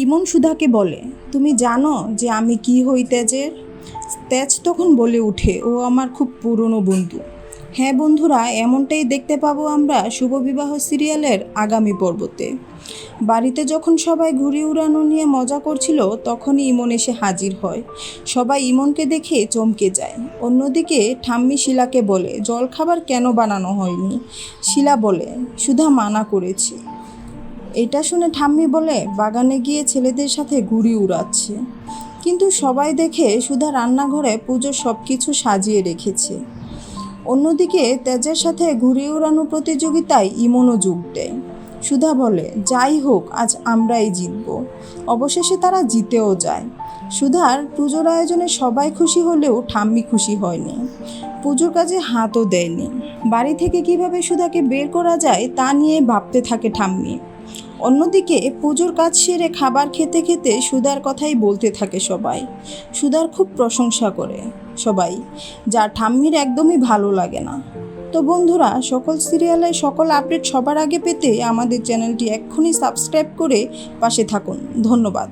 ইমন সুধাকে বলে, তুমি জানো যে আমি কি হই তেজের? তেজ তখন বলে ওঠে, ও আমার খুব পুরনো বন্ধু। হ্যাঁ বন্ধুরা, এমনটাই দেখতে পাবো আমরা শুভবিবাহ সিরিয়ালের আগামী পর্বতে। বাড়িতে যখন সবাই ঘুড়ি উড়ানো নিয়ে মজা করছিল, তখনই ইমন এসে হাজির হয়। সবাই ইমনকে দেখে চমকে যায়। অন্যদিকে ঠাম্মি শিলাকে বলে, জলখাবার কেন বানানো হয়নি? শিলা বলে, সুধা মানা করেছে। এটা শুনে ঠাম্মি বলে, বাগানে গিয়ে ছেলেদের সাথে ঘুড়ি উড়াচ্ছে। কিন্তু সবাই দেখে সুধা রান্নাঘরে পুজোর সব কিছু সাজিয়ে রেখেছে। অন্যদিকে তেজের সাথে ঘুড়ি উড়ানো প্রতিযোগিতায় ইমনও যোগ দেয়। সুধা বলে, যাই হোক, আজ আমরাই জিতব। অবশেষে তারা জিতেও যায়। সুধার পুজোর আয়োজনে সবাই খুশি হলেও ঠাম্মি খুশি হয়নি। পুজোর কাজে হাতও দেয়নি। বাড়ি থেকে কিভাবে সুধাকে বের করা যায় তা নিয়ে ভাবতে থাকে ঠাম্মি। অন্যদিকে পুজোর কাজ সেরে খাবার খেতে খেতে সুধার কথাই বলতে থাকে সবাই। সুধার খুব প্রশংসা করে সবাই, যা ঠাম্মির একদমই ভালো লাগে না। তো বন্ধুরা, সকল সিরিয়ালের সকল আপডেট সবার আগে পেতে আমাদের চ্যানেলটি এক্ষুনি সাবস্ক্রাইব করে পাশে থাকুন। ধন্যবাদ।